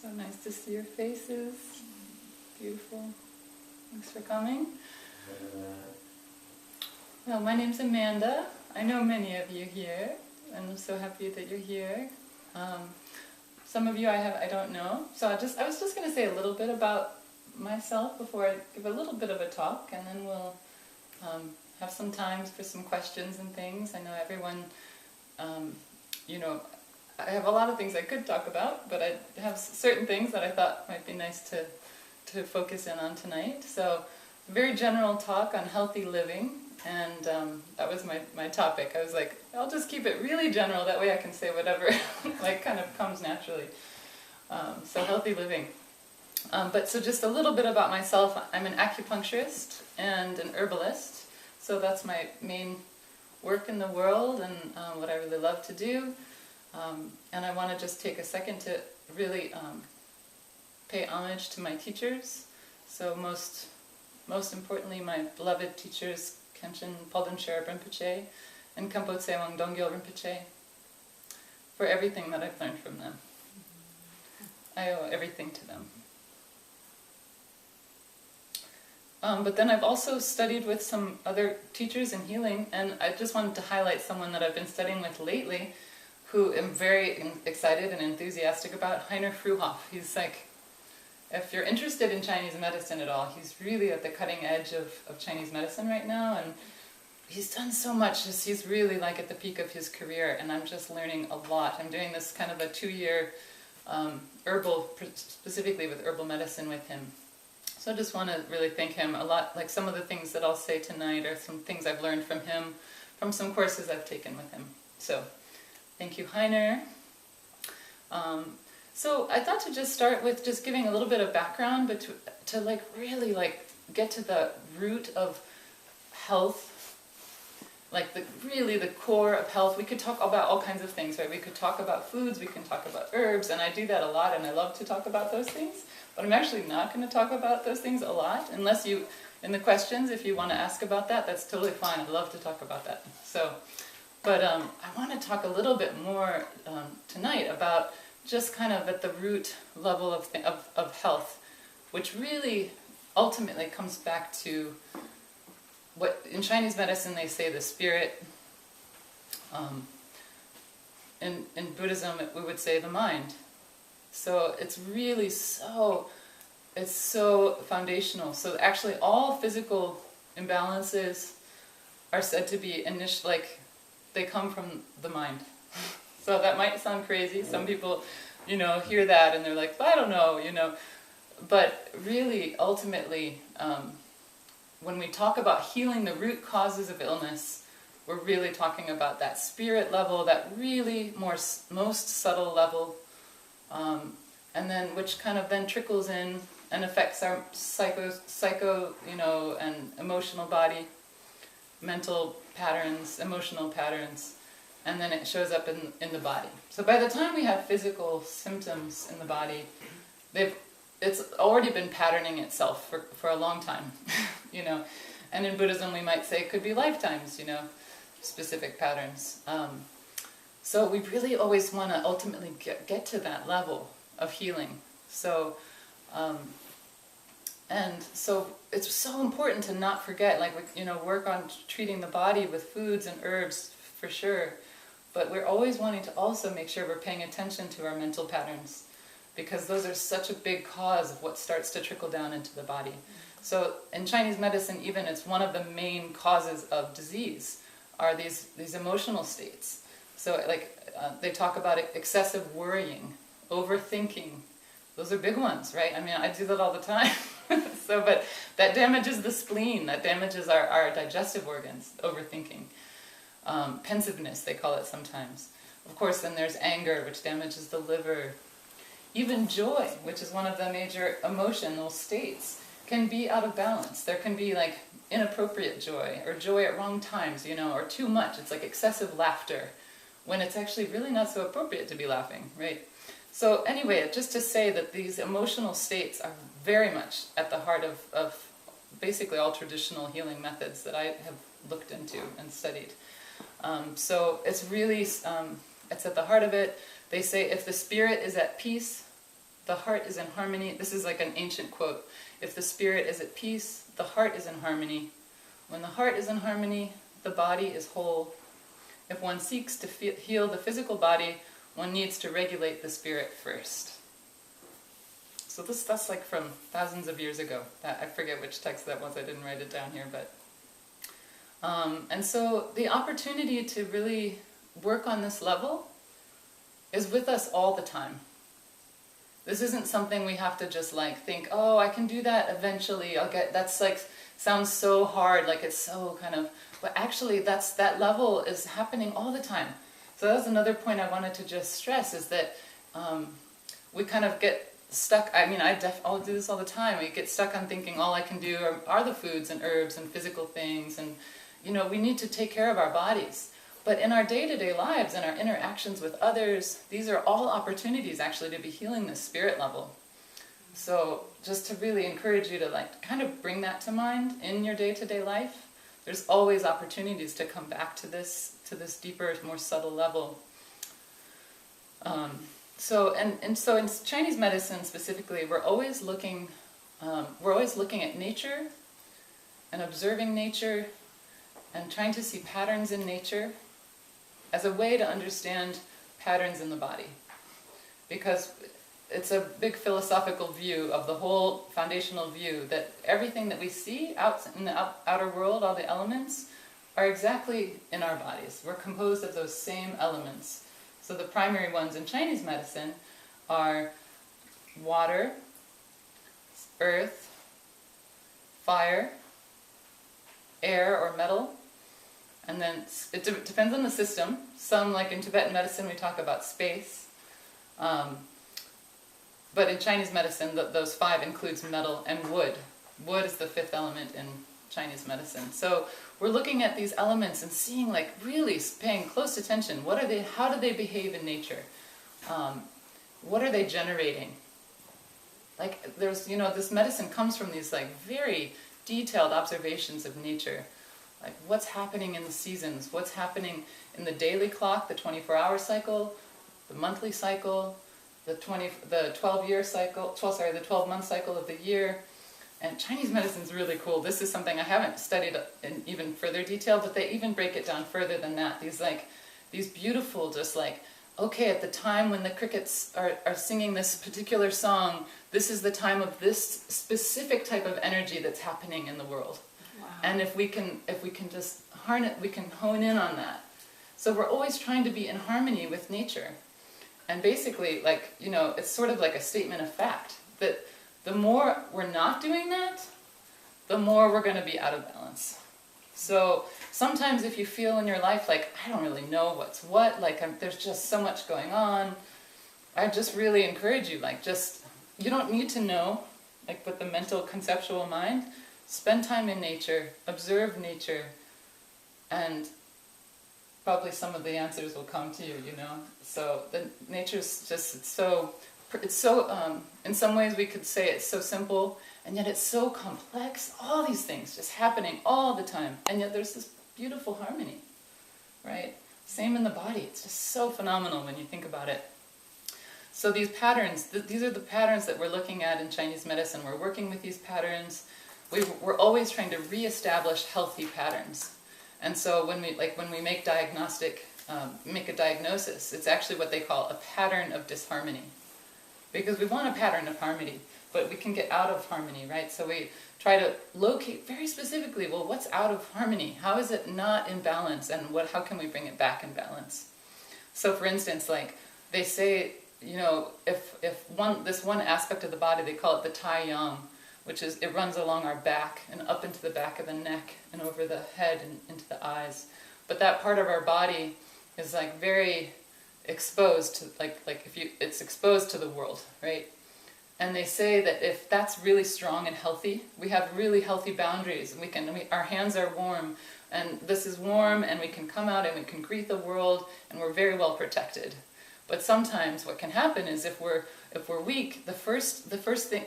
So nice to see your faces. Beautiful. Thanks for coming. Well, my name's Amanda. I know many of you here, and I'm so happy that you're here. Some of you I don't know. So I was just going to say a little bit about myself before I give a little bit of a talk, and then we'll have some time for some questions and things. I know everyone, I have a lot of things I could talk about, but I have certain things that I thought might be nice to focus in on tonight. So, a very general talk on healthy living, and that was my topic. I was like, I'll just keep it really general, that way I can say whatever like kind of comes naturally. So healthy living. So just a little bit about myself. I'm an acupuncturist and an herbalist, so that's my main work in the world and what I really love to do. And I want to just take a second to really pay homage to my teachers. So most importantly, my beloved teachers, Kenshin Palden Sherab Rinpoche and Khenpo Wangdongyal Rinpoche, for everything that I've learned from them. I owe everything to them. But then I've also studied with some other teachers in healing, and I just wanted to highlight someone that I've been studying with lately, who I'm very excited and enthusiastic about, Heiner Fruhoff. He's like, if you're interested in Chinese medicine at all, he's really at the cutting edge of Chinese medicine right now, and he's done so much. He's really like at the peak of his career, and I'm just learning a lot. I'm doing this kind of a 2-year herbal, specifically with herbal medicine with him. So I just want to really thank him a lot. Like some of the things that I'll say tonight are some things I've learned from him, from some courses I've taken with him. So thank you, Heiner. So I thought to just start with just giving a little bit of background, but to like really like get to the root of health, like the core of health. We could talk about all kinds of things, right? We could talk about foods, we can talk about herbs, and I do that a lot, and I love to talk about those things. But I'm actually not going to talk about those things a lot, unless you, in the questions, if you want to ask about that, that's totally fine. I'd love to talk about that. So, but I want to talk a little bit more tonight about just kind of at the root level of health, which really ultimately comes back to what in Chinese medicine they say the spirit. In Buddhism we would say the mind. So it's really it's so foundational. So actually all physical imbalances are said to be like they come from the mind. So that might sound crazy. Some people, hear that and they're like, I don't know, But really, ultimately, when we talk about healing the root causes of illness, we're really talking about that spirit level, that really most subtle level, and then which kind of then trickles in and affects our psycho, and emotional body, mental patterns, emotional patterns, and then it shows up in the body. So by the time we have physical symptoms in the body, it's already been patterning itself for a long time, And in Buddhism we might say it could be lifetimes, specific patterns. So we really always want to ultimately get to that level of healing. So, and so it's so important to not forget, work on treating the body with foods and herbs for sure, but we're always wanting to also make sure we're paying attention to our mental patterns, because those are such a big cause of what starts to trickle down into the body. So in Chinese medicine, even it's one of the main causes of disease are these emotional states. So they talk about excessive worrying, overthinking. Those are big ones, right? I mean, I do that all the time. But that damages the spleen, that damages our digestive organs, overthinking. Pensiveness, they call it sometimes. Of course, then there's anger, which damages the liver. Even joy, which is one of the major emotional states, can be out of balance. There can be inappropriate joy, or joy at wrong times, or too much. It's like excessive laughter, when it's actually really not so appropriate to be laughing, right? So anyway, just to say that these emotional states are very much at the heart of basically all traditional healing methods that I have looked into and studied. So it's really, it's at the heart of it. They say if the spirit is at peace, the heart is in harmony. This is like an ancient quote. If the spirit is at peace, the heart is in harmony. When the heart is in harmony, the body is whole. If one seeks to heal the physical body, one needs to regulate the spirit first. So that's like from thousands of years ago. I forget which text that was. I didn't write it down here, but and so the opportunity to really work on this level is with us all the time. This isn't something we have to just like think, oh, I can do that eventually. That's like, sounds so hard, like it's so kind of, but actually that level is happening all the time. So that's another point I wanted to just stress, is that we kind of get stuck. I mean, I'll do this all the time. We get stuck on thinking all I can do are the foods and herbs and physical things, and we need to take care of our bodies. But in our day-to-day lives and our interactions with others, these are all opportunities actually to be healing this spirit level. So just to really encourage you to like kind of bring that to mind in your day-to-day life. There's always opportunities to come back to this deeper, more subtle level. So in Chinese medicine specifically, we're always looking at nature and observing nature and trying to see patterns in nature as a way to understand patterns in the body. Because it's a big philosophical view of the whole foundational view that everything that we see out in the outer world, all the elements, are exactly in our bodies. We're composed of those same elements. So the primary ones in Chinese medicine are water, earth, fire, air or metal, and then it depends on the system. Some, like in Tibetan medicine, we talk about space. But in Chinese medicine, those 5 includes metal and wood. Wood is the 5th element in Chinese medicine. So we're looking at these elements and seeing, like, really paying close attention. What are they? How do they behave in nature? What are they generating? Like, there's, this medicine comes from these, like, very detailed observations of nature. Like, what's happening in the seasons? What's happening in the daily clock, the 24-hour cycle, the monthly cycle, the 12-month cycle of the year. And Chinese medicine is really cool. This is something I haven't studied in even further detail, but they even break it down further than that. These beautiful, just like, okay, at the time when the crickets are singing this particular song, this is the time of this specific type of energy that's happening in the world. Wow. And if we can just harness, we can hone in on that. So we're always trying to be in harmony with nature. And basically, like, it's sort of like a statement of fact that the more we're not doing that, the more we're going to be out of balance. So sometimes if you feel in your life like, I don't really know what's what, like there's just so much going on, I just really encourage you, like, you don't need to know, like, with the mental conceptual mind. Spend time in nature, observe nature, and probably some of the answers will come to you, So the nature's just, it's so, in some ways we could say it's so simple, and yet it's so complex. All these things just happening all the time, and yet there's this beautiful harmony, right? Same in the body. It's just so phenomenal when you think about it. So these patterns, these are the patterns that we're looking at in Chinese medicine. We're working with these patterns. We're always trying to reestablish healthy patterns. And so when we make a diagnosis, it's actually what they call a pattern of disharmony. Because we want a pattern of harmony, but we can get out of harmony, right? So we try to locate very specifically, well, what's out of harmony? How is it not in balance? And how can we bring it back in balance? So for instance, like they say, if this one aspect of the body, they call it the Tai Yang, which is, it runs along our back and up into the back of the neck and over the head and into the eyes. But that part of our body is like very exposed to, it's exposed to the world, right? And they say that if that's really strong and healthy, we have really healthy boundaries, and our hands are warm, and this is warm, and we can come out and we can greet the world, and we're very well protected. But sometimes what can happen is if we're weak, the first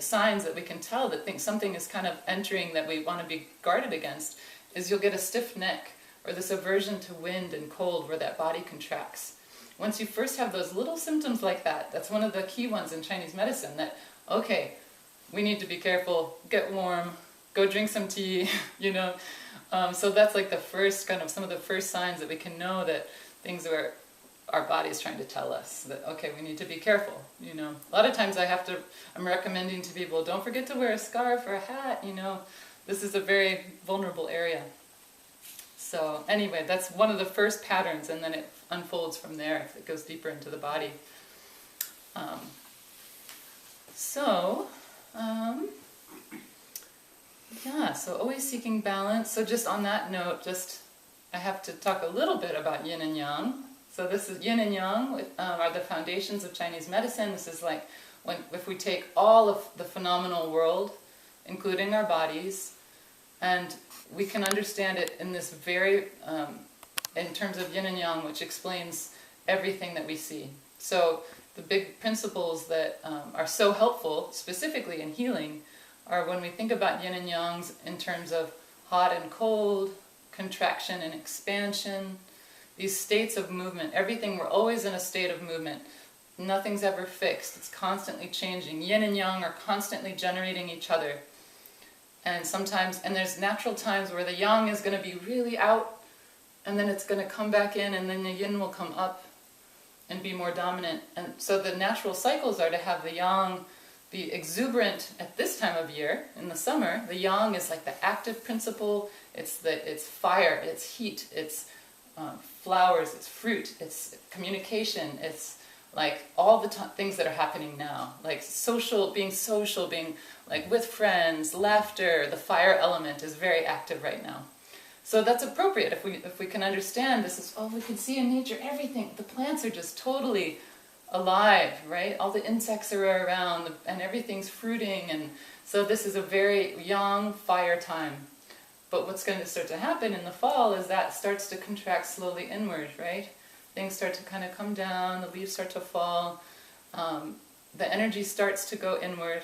signs that we can tell that something is kind of entering that we want to be guarded against is you'll get a stiff neck, or this aversion to wind and cold where that body contracts. once you first have those little symptoms like that, that's one of the key ones in Chinese medicine, that, okay, we need to be careful, get warm, go drink some tea, you know. So that's like the first kind of, some of the first signs that we can know that things are, our body's trying to tell us that, okay, we need to be careful, you know. A lot of times I'm recommending to people, don't forget to wear a scarf or a hat, you know. This is a very vulnerable area. So anyway, that's one of the first patterns, and then it unfolds from there. It goes deeper into the body. Yeah, so always seeking balance. So just on that note, I have to talk a little bit about yin and yang. So this is yin and yang are the foundations of Chinese medicine. This is like if we take all of the phenomenal world, including our bodies, and we can understand it in this very, in terms of yin and yang, which explains everything that we see. So the big principles that are so helpful, specifically in healing, are when we think about yin and yangs in terms of hot and cold, contraction and expansion, these states of movement. Everything, we're always in a state of movement. Nothing's ever fixed. It's constantly changing. Yin and yang are constantly generating each other. And there's natural times where the yang is going to be really out, and then it's going to come back in, and then the yin will come up and be more dominant. And so the natural cycles are to have the yang be exuberant at this time of year. In the summer, the yang is like the active principle. It's fire, it's heat, it's flowers, it's fruit, it's communication, it's like all the things that are happening now, like being like with friends, laughter. The fire element is very active right now. So that's appropriate if we can understand this is, we can see in nature everything. The plants are just totally alive, right? All the insects are around and everything's fruiting, and so this is a very yang fire time. But what's going to start to happen in the fall is that starts to contract slowly inward, right? Things start to kind of come down, the leaves start to fall, the energy starts to go inward,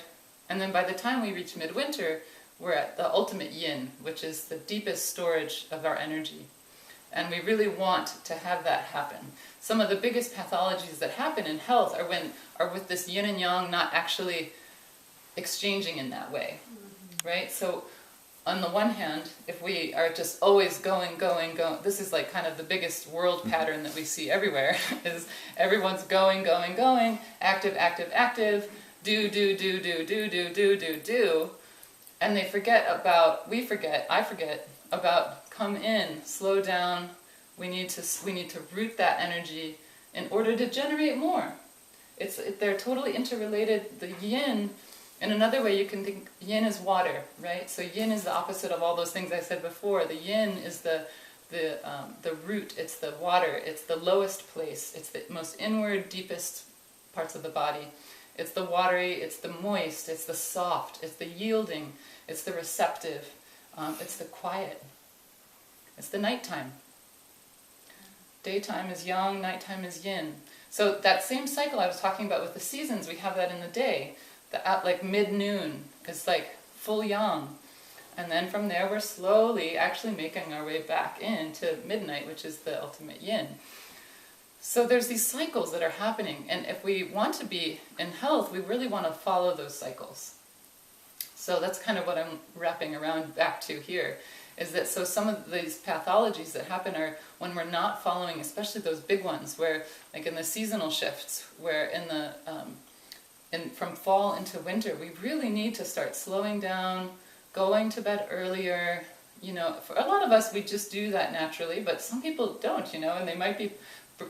and then by the time we reach midwinter, we're at the ultimate yin, which is the deepest storage of our energy. And we really want to have that happen. Some of the biggest pathologies that happen in health are with this yin and yang not actually exchanging in that way, right? So on the one hand, if we are just always going, this is like kind of the biggest world pattern that we see everywhere, is everyone's going, active, do, and I forget about come in, slow down. We need to root that energy in order to generate more. They're totally interrelated. The yin, in another way you can think, yin is water, right? So yin is the opposite of all those things I said before. The yin is the root, it's the water, it's the lowest place, it's the most inward, deepest parts of the body. It's the watery, it's the moist, it's the soft, it's the yielding, it's the receptive, it's the quiet. It's the nighttime. Daytime is yang, nighttime is yin. So that same cycle I was talking about with the seasons, we have that in the day. Like mid-noon is like full yang. And then from there we're slowly actually making our way back into midnight, which is the ultimate yin. So there's these cycles that are happening, and if we want to be in health, we really want to follow those cycles. So that's kind of what I'm wrapping around back to here, is that so some of these pathologies that happen are when we're not following, especially those big ones, where like in the seasonal shifts, where from fall into winter, we really need to start slowing down, going to bed earlier. You know, for a lot of us, we just do that naturally, but some people don't, you know, and they might be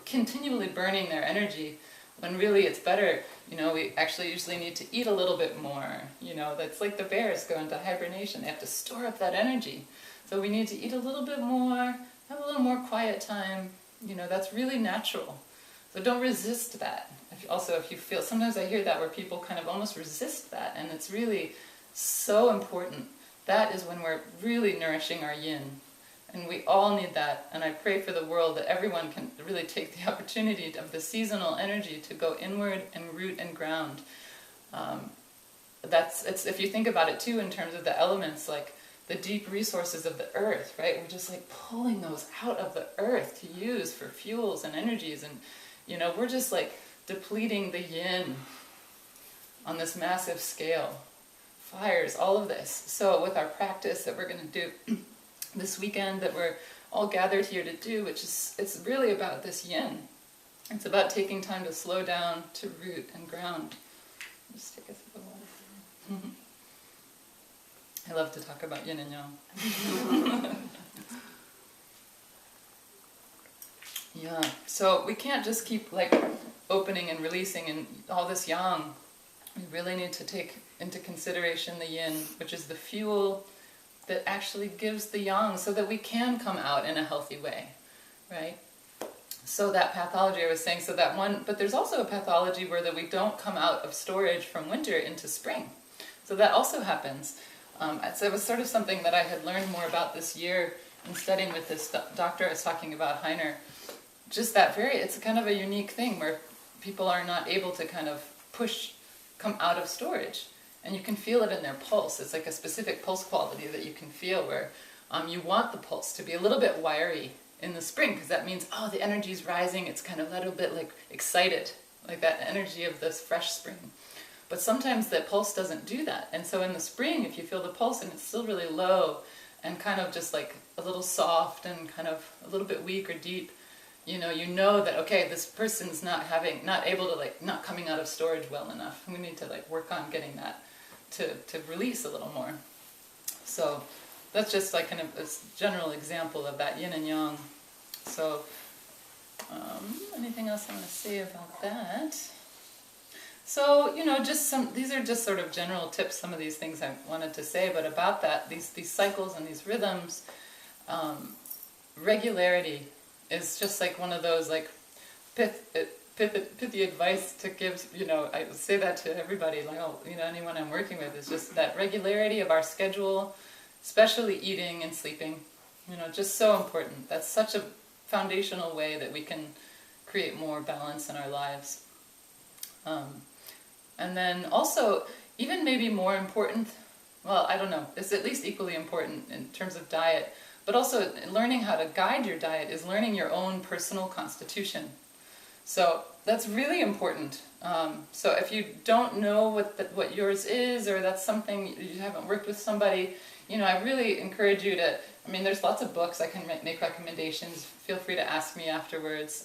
continually burning their energy when really it's better, you know, we actually usually need to eat a little bit more, you know, that's like the bears go into hibernation, they have to store up that energy. So we need to eat a little bit more, have a little more quiet time, you know, that's really natural. So don't resist that. If you feel, sometimes I hear that where people kind of almost resist that, and it's really so important. That is when we're really nourishing our yin. And we all need that, and I pray for the world that everyone can really take the opportunity of the seasonal energy to go inward and root and ground. If you think about it too in terms of the elements, like the deep resources of the earth, right? We're just like pulling those out of the earth to use for fuels and energies, and You know, we're just like depleting the yin on this massive scale. Fires, all of this. So with our practice that we're going to do this weekend, that we're all gathered here to do, which is, it's really about this yin. It's about taking time to slow down, to root and ground. Just take a sip of water. I love to talk about yin and yang. Yeah, so we can't just keep like opening and releasing and all this yang. We really need to take into consideration the yin, which is the fuel that actually gives the yang so that we can come out in a healthy way, right? So that pathology I was saying, so that one, but there's also a pathology where that we don't come out of storage from winter into spring. So that also happens. So it was sort of something that I had learned more about this year in studying with this doctor I was talking about, Heiner. Just that it's kind of a unique thing where people are not able to kind of come out of storage. And you can feel it in their pulse. It's like a specific pulse quality that you can feel where you want the pulse to be a little bit wiry in the spring, because that means, oh, the energy's rising, it's kind of a little bit like excited, like that energy of this fresh spring. But sometimes the pulse doesn't do that. And so in the spring, if you feel the pulse and it's still really low and kind of just like a little soft and kind of a little bit weak or deep, you know that, okay, this person's not able to like, not coming out of storage well enough. We need to like work on getting that to release a little more. So that's just like kind of a general example of that yin and yang. So anything else I want to say about that? So, these are just sort of general tips, some of these things I wanted to say, but about that, these cycles and these rhythms, regularity is just like one of those like pithy advice to give, I say that to everybody, like, anyone I'm working with, is just that regularity of our schedule, especially eating and sleeping, just so important. That's such a foundational way that we can create more balance in our lives. And then also, even maybe more important, well, I don't know, it's at least equally important in terms of diet, but also learning how to guide your diet is learning your own personal constitution. So that's really important. So if you don't know what yours is, or that's something you haven't worked with somebody, I really encourage you to, there's lots of books, I can make recommendations, feel free to ask me afterwards.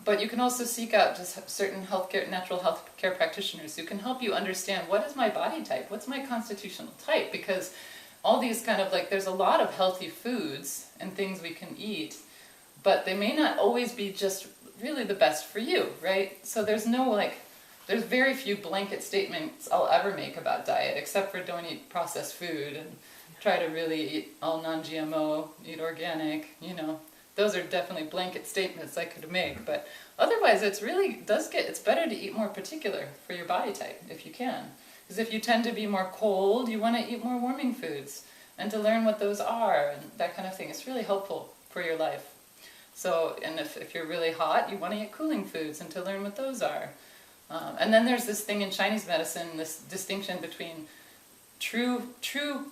But you can also seek out just certain natural health care practitioners who can help you understand, what is my body type? What's my constitutional type? Because all these kind of there's a lot of healthy foods and things we can eat, but they may not always be just really the best for you, right? So there's very few blanket statements I'll ever make about diet, except for don't eat processed food and try to really eat all non-GMO, eat organic, Those are definitely blanket statements I could make, but otherwise it's better to eat more particular for your body type, if you can. Because if you tend to be more cold, you want to eat more warming foods, and to learn what those are, and that kind of thing. It's really helpful for your life. So, and if you're really hot, you want to eat cooling foods, and to learn what those are. And then there's this thing in Chinese medicine, this distinction between true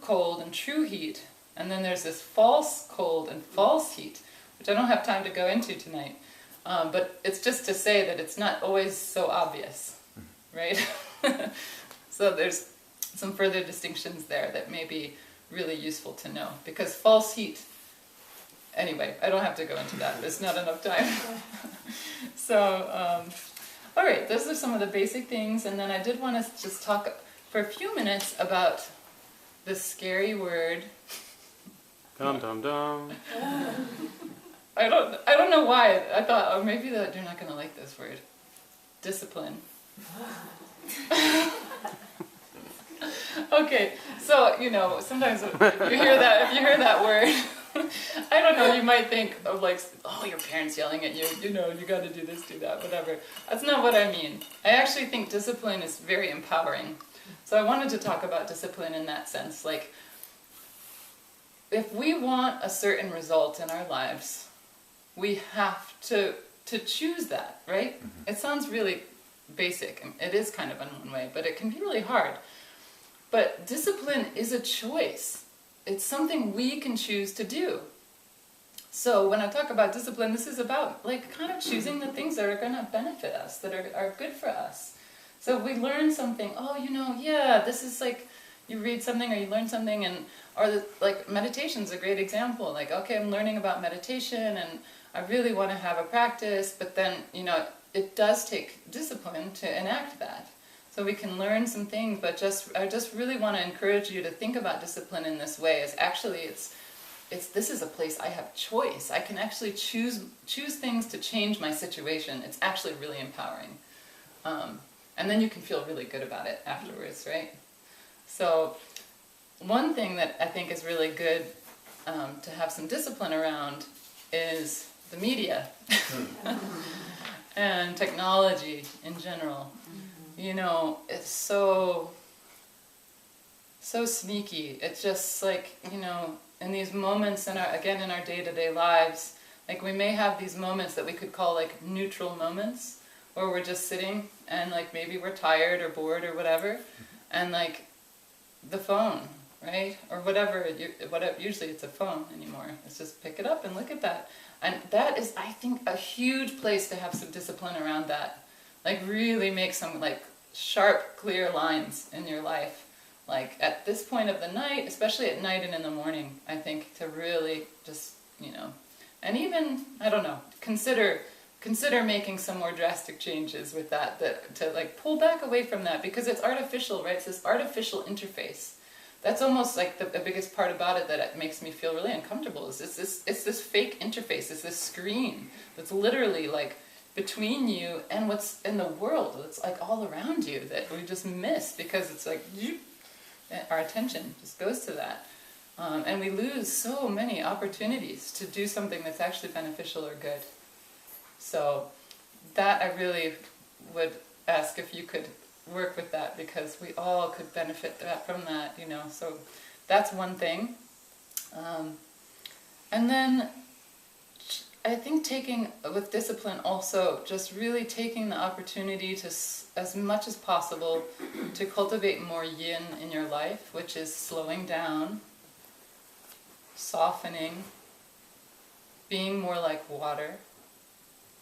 cold and true heat, and then there's this false cold and false heat, which I don't have time to go into tonight. But it's just to say that it's not always so obvious, right? So there's some further distinctions there that may be really useful to know. Because false heat, anyway, I don't have to go into that. There's not enough time. So, all right, those are some of the basic things. And then I did want to just talk for a few minutes about this scary word. Dum dum dum. I don't know why. I thought, oh, maybe that you're not going to like this word. Discipline. Okay, so, sometimes if you hear that word, I don't know, you might think of your parents yelling at you, you got to do this, do that, whatever. That's not what I mean. I actually think discipline is very empowering. So I wanted to talk about discipline in that sense. If we want a certain result in our lives, we have to choose that, right? Mm-hmm. It sounds really basic. It is kind of in one way, but it can be really hard. But discipline is a choice. It's something we can choose to do. So when I talk about discipline, this is about like kind of choosing the things that are going to benefit us, that are good for us. So if we learn something, oh, yeah, this is like, you read something or you learn something, and like meditation's a great example. Like, okay, I'm learning about meditation and I really want to have a practice, but then, it does take discipline to enact that. So we can learn some things, but I just really want to encourage you to think about discipline in this way. As actually, this is a place I have choice. I can actually choose things to change my situation. It's actually really empowering. And then you can feel really good about it afterwards, right? So one thing that I think is really good to have some discipline around is the media and technology in general. It's so sneaky. It's just like, in these moments in our day-to-day lives, like we may have these moments that we could call like neutral moments, where we're just sitting and like maybe we're tired or bored or whatever, and like the phone, right? Or whatever, usually it's a phone anymore. It's just pick it up and look at that. And that is, I think, a huge place to have some discipline around that. Like really make some like sharp, clear lines in your life. Like at this point of the night, especially at night and in the morning, I think to really just, and even, I don't know, consider making some more drastic changes with that to like pull back away from that, because it's artificial, right? It's this artificial interface. That's almost like the biggest part about it that makes me feel really uncomfortable. Is it's this fake interface. It's this screen that's literally like between you and what's in the world. It's like all around you that we just miss because it's like our attention just goes to that. And we lose so many opportunities to do something that's actually beneficial or good. So that I really would ask if you could work with that, because we all could benefit from that, So that's one thing. And then I think taking, with discipline also, just really taking the opportunity to, as much as possible, to cultivate more yin in your life, which is slowing down, softening, being more like water.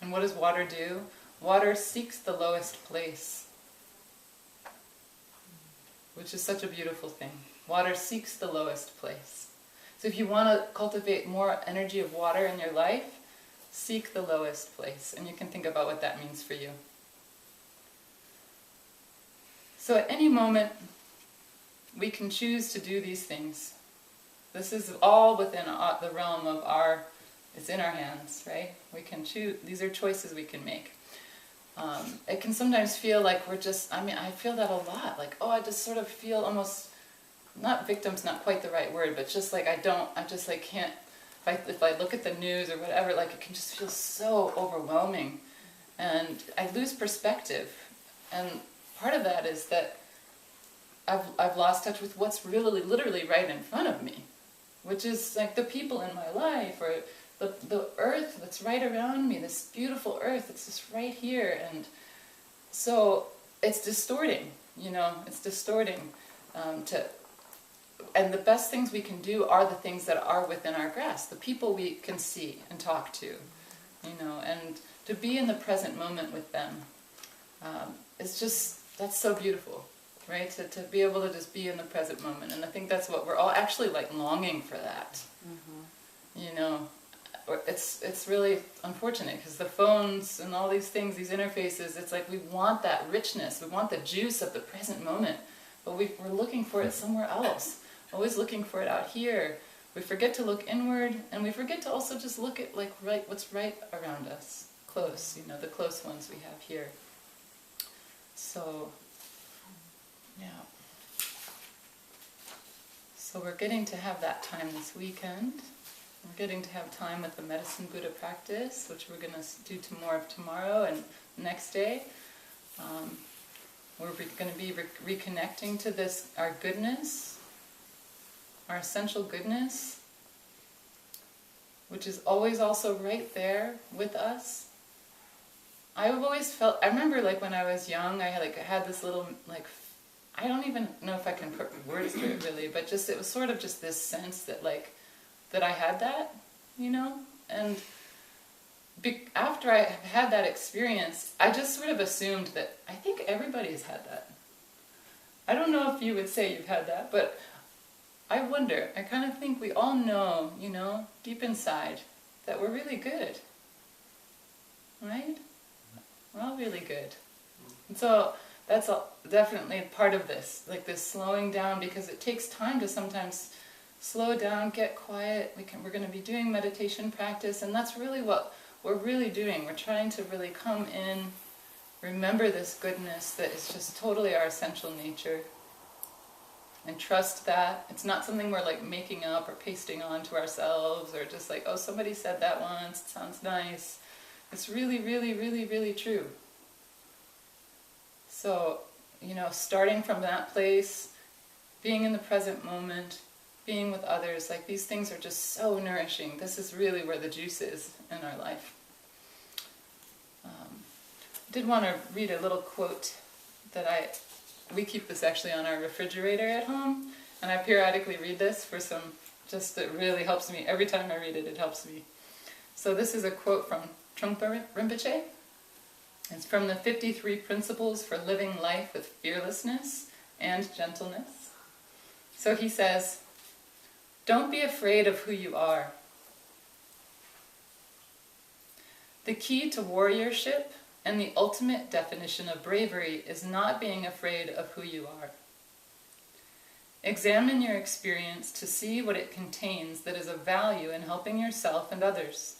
And what does water do? Water seeks the lowest place, which is such a beautiful thing. Water seeks the lowest place. So if you want to cultivate more energy of water in your life, seek the lowest place. And you can think about what that means for you. So at any moment, we can choose to do these things. This is all within the realm of it's in our hands, right? We can choose. These are choices we can make. It can sometimes feel like we're just, I feel that a lot. Like, I just sort of feel almost, not victim's not quite the right word, but just like I just like can't, if I look at the news or whatever, like it can just feel so overwhelming. And I lose perspective. And part of that is that I've lost touch with what's really literally right in front of me, which is like the people in my life, or the earth that's right around me, this beautiful earth that's just right here. And so it's distorting, it's distorting. And the best things we can do are the things that are within our grasp, the people we can see and talk to, and to be in the present moment with them. It's just, that's so beautiful, right? To be able to just be in the present moment. And I think that's what we're all actually like longing for that, It's really unfortunate because the phones and all these things, these interfaces, it's like we want that richness, we want the juice of the present moment, but we're looking for it somewhere else, always looking for it out here. We forget to look inward, and we forget to also just look at like what's right around us, close, the close ones we have here. So, yeah. So we're getting to have that time this weekend. We're getting to have time with the Medicine Buddha practice, which we're going to do more of tomorrow and next day. We're going to be reconnecting to this, our goodness, our essential goodness, which is always also right there with us. I've always felt, I remember like when I was young, I had this little, I don't even know if I can put words to it really, but just, it was sort of just this sense that that I had that, And after I had that experience, I just sort of assumed that I think everybody's had that. I don't know if you would say you've had that, but I wonder, I kind of think we all know, deep inside, that we're really good. Right? We're all really good. And so that's definitely part of this, like this slowing down, because it takes time to sometimes slow down, get quiet. We're going to be doing meditation practice, and that's really what we're really doing. We're trying to really come in, remember this goodness that is just totally our essential nature, and trust that. It's not something we're like making up or pasting on to ourselves, or just like, oh, somebody said that once, it sounds nice. It's really, really, really, really true. So, starting from that place, being in the present moment, being with others, like these things are just so nourishing. This is really where the juice is in our life. I did want to read a little quote that we keep this actually on our refrigerator at home, and I periodically read this for it really helps me. Every time I read it, it helps me. So this is a quote from Trungpa Rinpoche. It's from the 53 Principles for Living Life with Fearlessness and Gentleness. So he says, "Don't be afraid of who you are. The key to warriorship and the ultimate definition of bravery is not being afraid of who you are. Examine your experience to see what it contains that is of value in helping yourself and others.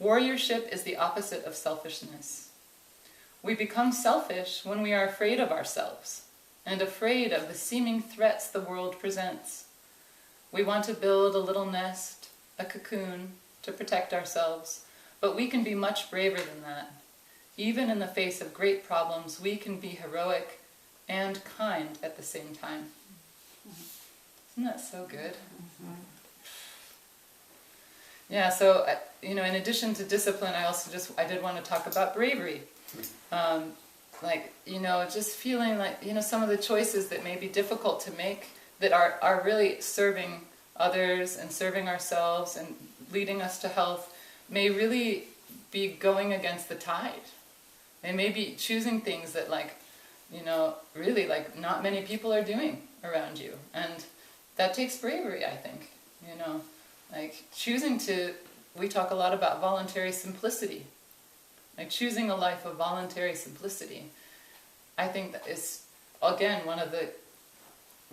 Warriorship is the opposite of selfishness. We become selfish when we are afraid of ourselves and afraid of the seeming threats the world presents. We want to build a little nest, a cocoon, to protect ourselves, but we can be much braver than that. Even in the face of great problems, we can be heroic and kind at the same time." Isn't that so good? Mm-hmm. Yeah, so, in addition to discipline, I did want to talk about bravery. Just feeling like, some of the choices that may be difficult to make that are really serving others and serving ourselves and leading us to health may really be going against the tide. They may be choosing things that really not many people are doing around you. And that takes bravery, I think, choosing we talk a lot about voluntary simplicity. Choosing a life of voluntary simplicity. I think that is, again,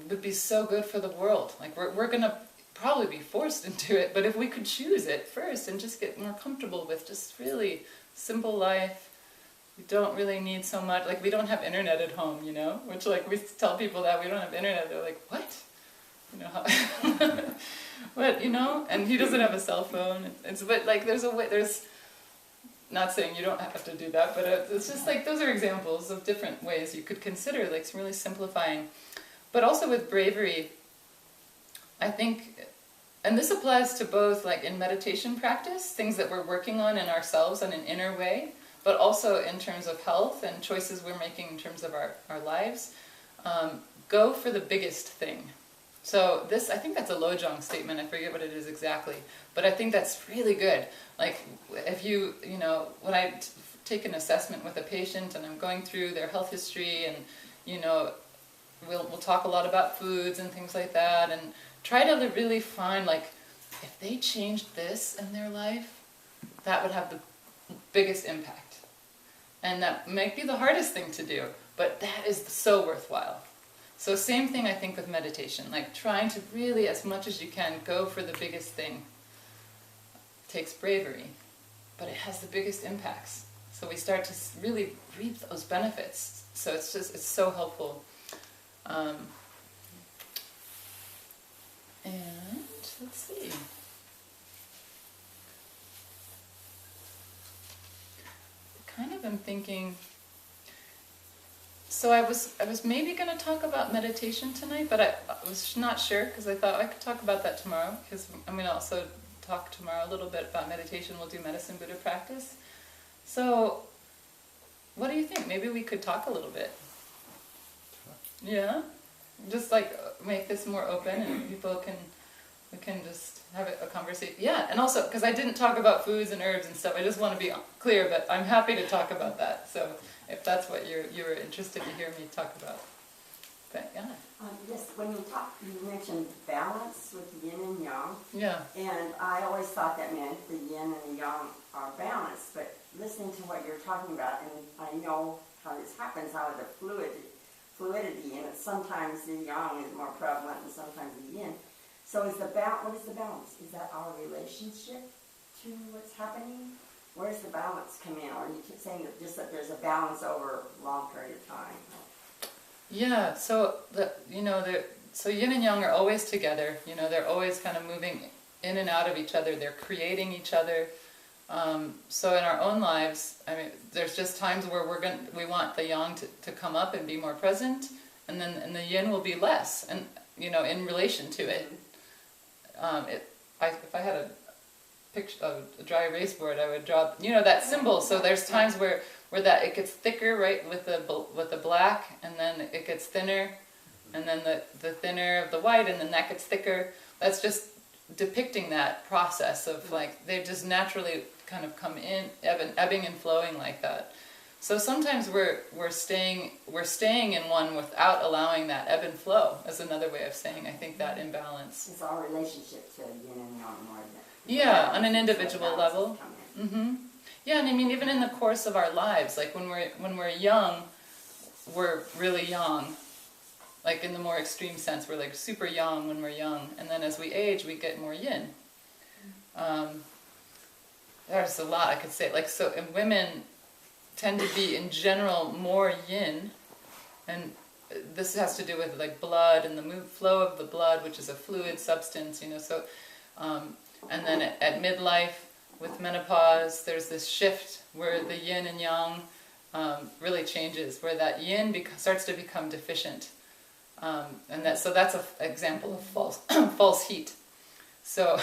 would be so good for the world. We're going to probably be forced into it, but if we could choose it first and just get more comfortable with just really simple life, we don't really need so much. We don't have internet at home, which we tell people that we don't have internet. They're like, what? What, and he doesn't have a cell phone. There's not saying you don't have to do that, but it's just those are examples of different ways you could consider, really simplifying. But also with bravery, I think, and this applies to both in meditation practice, things that we're working on in ourselves in an inner way, but also in terms of health and choices we're making in terms of our lives. Go for the biggest thing. So this, I think that's a Lojong statement, I forget what it is exactly, but I think that's really good. If when I take an assessment with a patient and I'm going through their health history and, we'll talk a lot about foods and things like that, and try to really find, if they changed this in their life, that would have the biggest impact. And that might be the hardest thing to do, but that is so worthwhile. So same thing I think with meditation, trying to really, as much as you can, go for the biggest thing. It takes bravery, but it has the biggest impacts. So we start to really reap those benefits. So it's so helpful. And let's see. Kind of am thinking. So I was maybe going to talk about meditation tonight, but I was not sure because I thought I could talk about that tomorrow, because I'm going to also talk tomorrow a little bit about meditation. We'll do medicine Buddha practice. So what do you think? Maybe we could talk a little bit. Yeah? Just make this more open and people can we can just have a conversation. Yeah, and also, because I didn't talk about foods and herbs and stuff, I just want to be clear, but I'm happy to talk about that. So if that's what you were interested to hear me talk about. But yeah. Yes, when you mentioned balance with yin and yang. Yeah. And I always thought that meant the yin and the yang are balanced, but listening to what you're talking about, and I know how this happens, how the fluidity, and it's sometimes the yang is more prevalent and sometimes the yin. So what is the balance? Is that our relationship to what's happening? Where does the balance come in? Or are you saying that just that there's a balance over a long period of time? Yeah, so so yin and yang are always together. They're always kind of moving in and out of each other. They're creating each other. So in our own lives, I mean, there's just times where we want the yang to come up and be more present, and the yin will be less, and in relation to it. If I had a picture of a dry erase board, I would draw that symbol. So there's times where that it gets thicker, right, with the black, and then it gets thinner, and then the thinner of the white, and then that gets thicker. That's just depicting that process of like they just naturally kind of come in, ebbing and flowing like that. So sometimes we're staying in one without allowing that ebb and flow. Is another way of saying I think that imbalance. It's our relationship to yin and yang more than. Yeah, on an individual level. Mm-hmm. Yeah, and I mean even in the course of our lives, like when we're young, we're really young. Like in the more extreme sense, we're like super young when we're young, and then as we age, we get more yin. There's a lot I could say. Like so, and women tend to be in general more yin, and this has to do with like blood and the flow of the blood, which is a fluid substance, So, and then at midlife with menopause, there's this shift where the yin and yang really changes, where that yin starts to become deficient. And that's an example of false heat. So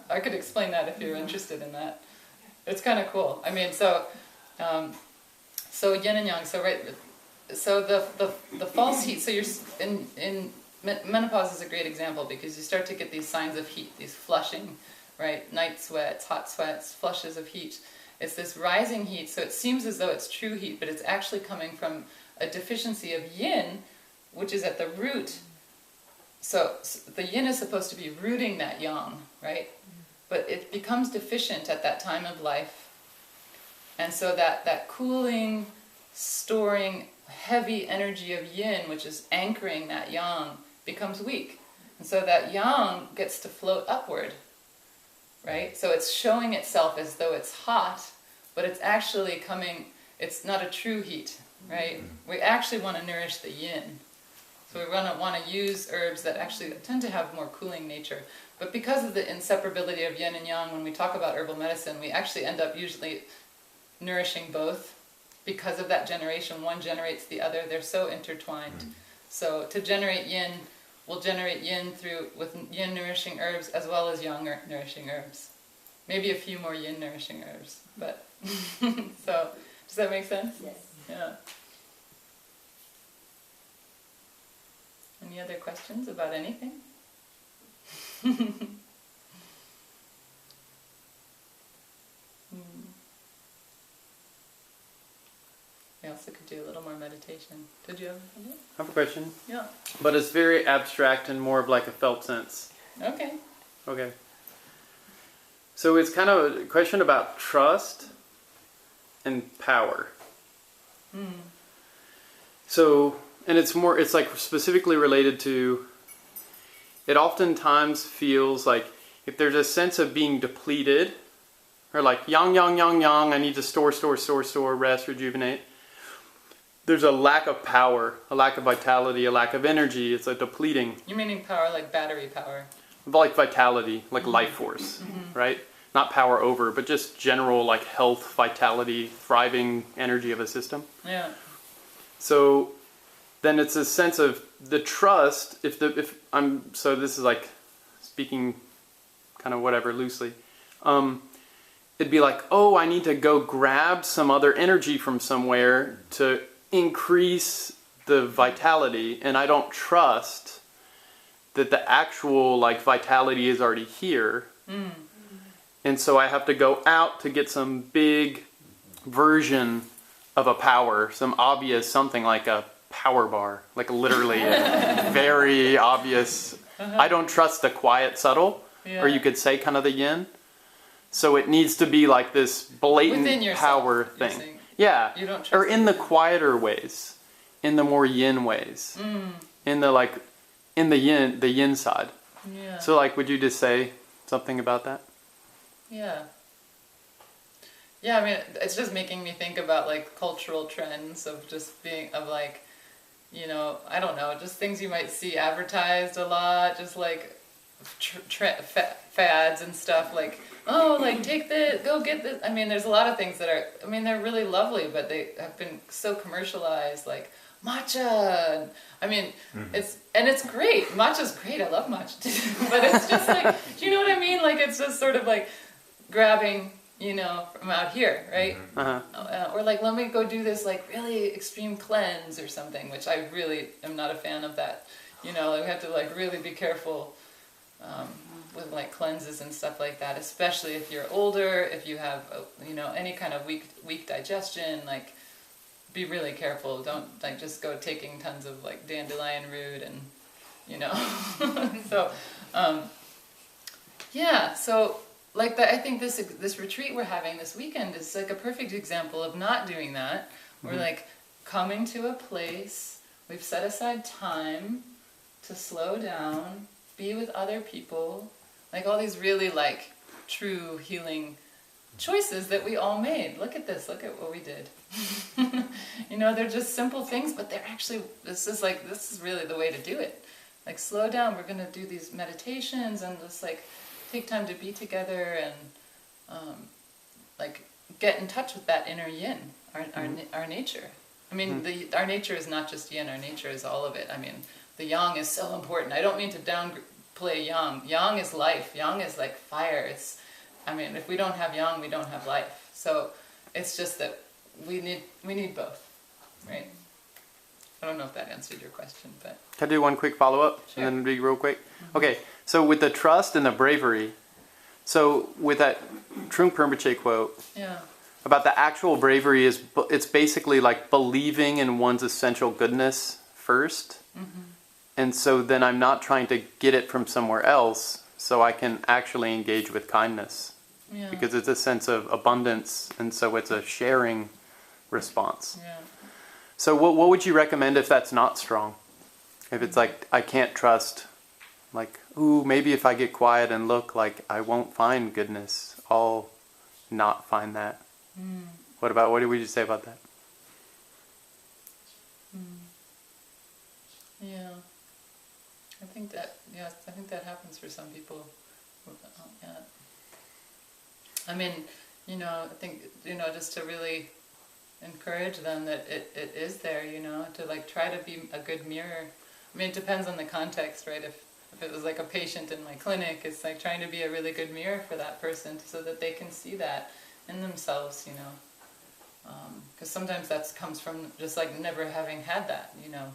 I could explain that if you're interested in that. It's kind of cool. I mean, so yin and yang. So the false heat. So you're in menopause is a great example because you start to get these signs of heat, these flushing, right? Night sweats, hot sweats, flushes of heat. It's this rising heat. So it seems as though it's true heat, but it's actually coming from a deficiency of yin, which is at the root. So the yin is supposed to be rooting that yang, right? But it becomes deficient at that time of life. And so that cooling, storing, heavy energy of yin, which is anchoring that yang, becomes weak. And so that yang gets to float upward, right? So it's showing itself as though it's hot, but it's actually it's not a true heat, right? We actually want to nourish the yin. So we want to use herbs that actually tend to have more cooling nature. But because of the inseparability of yin and yang, when we talk about herbal medicine, we actually end up usually nourishing both. Because of that generation, one generates the other. They're so intertwined. So to generate yin, we'll generate yin with yin nourishing herbs as well as yang nourishing herbs. Maybe a few more yin nourishing herbs. But so does that make sense? Yes. Yeah. Any other questions about anything? We also could do a little more meditation. Did you have a I have a question. Yeah. But it's very abstract and more of like a felt sense. Okay. Okay. So it's kind of a question about trust and power. So, and it's like specifically related to, it oftentimes feels like if there's a sense of being depleted, or like yang, I need to store, rest, rejuvenate. There's a lack of power, a lack of vitality, a lack of energy. It's a depleting. You meaning power like battery power? Like vitality, like life force, right? Not power over, but just general like health, vitality, thriving energy of a system. Yeah. So then it's a sense of the trust. So this is like speaking kind of whatever loosely. It'd be like, oh, I need to go grab some other energy from somewhere to increase the vitality, and I don't trust that the actual like vitality is already here. And so I have to go out to get some big version of a power, some obvious something like a power bar, like literally very obvious. I don't trust the quiet subtle, or you could say kind of the yin. So it needs to be like this blatant power thing. Yeah, You don't trust or in the quieter ways, in the more yin ways, in the like, in the yin side. Yeah. So like, would you just say something about that? Yeah. Yeah, I mean, it's just making me think about like cultural trends of just being, of like, you know, I don't know, just things you might see advertised a lot, just like fads and stuff, like, oh, like take this, go get this. I mean, there's a lot of things that are, I mean, they're really lovely, but they have been so commercialized, like matcha. I mean, it's great. Matcha's great. I love matcha too. But it's just like, do you know what I mean? Like, it's just sort of like grabbing, you know, from out here, right? Or like, let me go do this like really extreme cleanse or something, which I really am not a fan of that. You know, we have to like really be careful with like cleanses and stuff like that, especially if you're older, if you have, you know, any kind of weak digestion, like be really careful. Don't like just go taking tons of like dandelion root and, you know. So, yeah, so like I think this retreat we're having this weekend is like a perfect example of not doing that. We're like coming to a place, we've set aside time to slow down, be with other people, like all these really like true healing choices that we all made. Look at this, look at what we did. You know, they're just simple things, but they're actually, this is really the way to do it. Like slow down, we're gonna do these meditations and just like take time to be together and like get in touch with that inner yin, our nature. I mean, our nature is not just yin, our nature is all of it. I mean, the yang is so important. I don't mean to downplay yang. Yang is life. Yang is like fire. It's, I mean, if we don't have yang, we don't have life. So it's just that we need both, right? I don't know if that answered your question, but... Can I do one quick follow-up? Sure. And then be real quick? Okay, so with the trust and the bravery, so with that Trungpa Rinpoche quote, about the actual bravery, it's basically like believing in one's essential goodness first. And so then I'm not trying to get it from somewhere else, so I can actually engage with kindness. Because it's a sense of abundance, and so it's a sharing response. So what would you recommend if that's not strong? If it's like, I can't trust, like, ooh, maybe if I get quiet and look, like, I won't find goodness. I'll not find that. What would you say about that? Yeah. I think that happens for some people. Yeah. I mean, you know, I think, you know, just to really encourage them that it is there, you know, to like try to be a good mirror. I mean, it depends on the context, right? If it was like a patient in my clinic, it's like trying to be a really good mirror for that person so that they can see that in themselves, you know. Because sometimes that comes from just like never having had that, you know,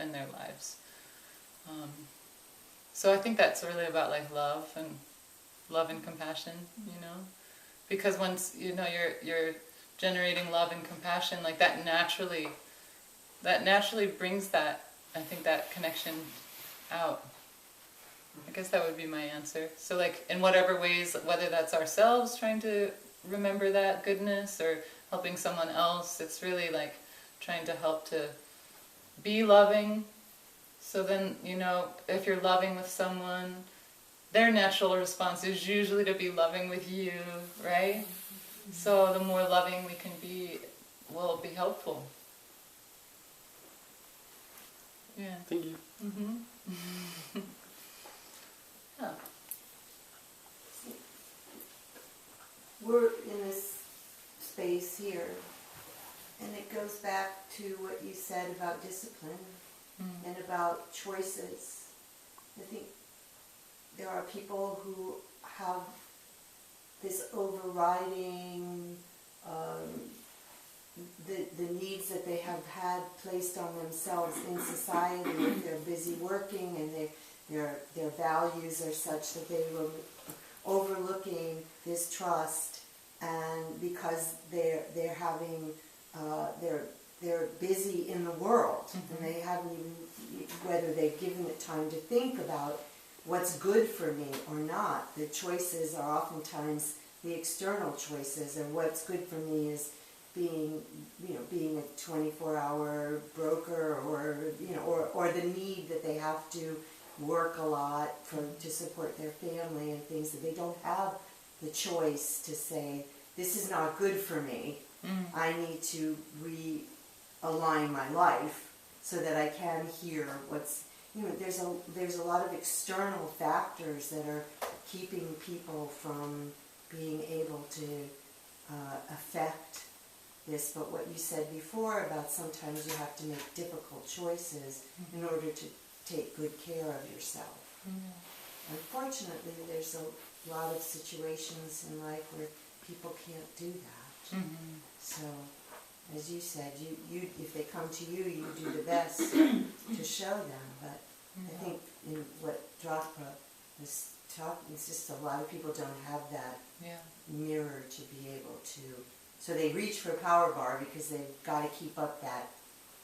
in their lives. So I think that's really about like love and compassion, you know. Because once, you know, you're generating love and compassion, like that naturally brings that, I think, that connection out. I guess that would be my answer. So like in whatever ways, whether that's ourselves trying to remember that goodness or helping someone else, it's really like trying to help to be loving. So then, you know, if you're loving with someone, their natural response is usually to be loving with you, right? So the more loving we can be, will be helpful. Yeah. Thank you. Yeah. We're in this space here, and it goes back to what you said about discipline and about choices. I think there are people who have this overriding the needs that they have had placed on themselves in society. If they're busy working and their values are such that they were overlooking this trust, and because they're having they're busy in the world, and they haven't even, whether they've given it time to think about what's good for me or not. The choices are oftentimes the external choices, and what's good for me is being a 24-hour broker, or the need that they have to work a lot to support their family and things, that they don't have the choice to say, this is not good for me. I need to realign my life so that I can hear what's, there's a lot of external factors that are keeping people from being able to affect this. But what you said before about sometimes you have to make difficult choices in order to take good care of yourself. Unfortunately, there's a lot of situations in life where people can't do that. So, as you said, you if they come to you, you do the best to show them. But I think in what Drapa was talking, it's just a lot of people don't have that mirror to be able to. So they reach for Power Bar because they've got to keep up that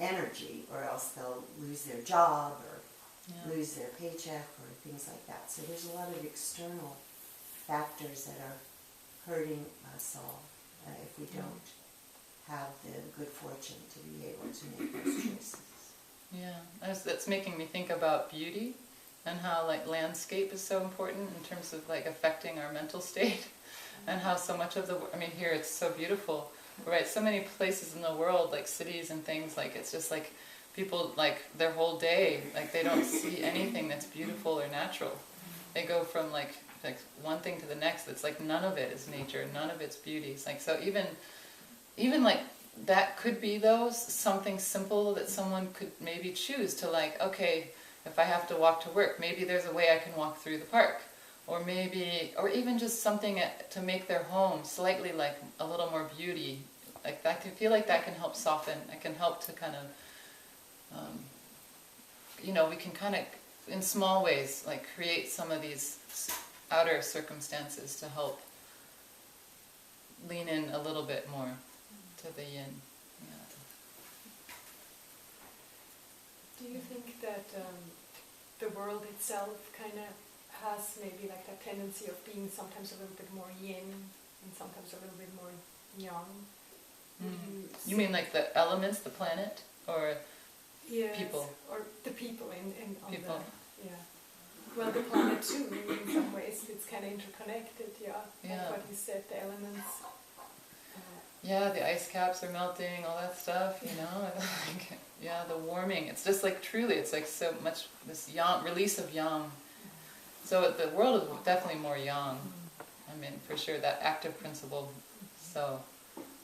energy, or else they'll lose their job or lose their paycheck or things like that. So there's a lot of external factors that are hurting us all if we don't have the good fortune to be able to make those choices. Yeah, that's making me think about beauty and how like landscape is so important in terms of like affecting our mental state, and how so much of here it's so beautiful, right? So many places in the world, like cities and things, like it's just like people, like their whole day, like they don't see anything that's beautiful or natural. They go from like one thing to the next. It's like none of it is nature, none of it's beauty. It's like, so even like that could be something simple that someone could maybe choose to, like, okay, if I have to walk to work, maybe there's a way I can walk through the park, or even just something to make their home slightly like a little more beauty. Like that, I feel like that can help soften. It can help to kind of, we can kind of, in small ways, like create some of these outer circumstances to help lean in a little bit more to the yin. Do you think that the world itself kind of has maybe like that tendency of being sometimes a little bit more yin and sometimes a little bit more yang? You mean like the elements, the planet, or people? Or the people on people. Well, the planet too, in some ways it's kind of interconnected, Yeah. Like what you said, the elements. The ice caps are melting, all that stuff, the warming. It's just like truly, it's like so much this yang, release of yang. So the world is definitely more yang. For sure, that active principle. So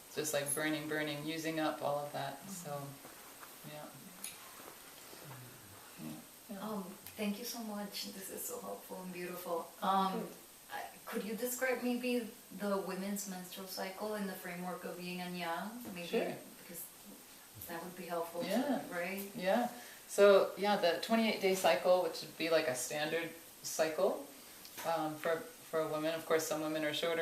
it's just like burning, using up all of that. So, Thank you so much. This is so helpful and beautiful. Could you describe maybe the women's menstrual cycle in the framework of yin and yang? Maybe, sure. Because that would be helpful Yeah. too, right? Yeah. So, the 28-day cycle, which would be like a standard cycle for a woman. Of course, some women are shorter.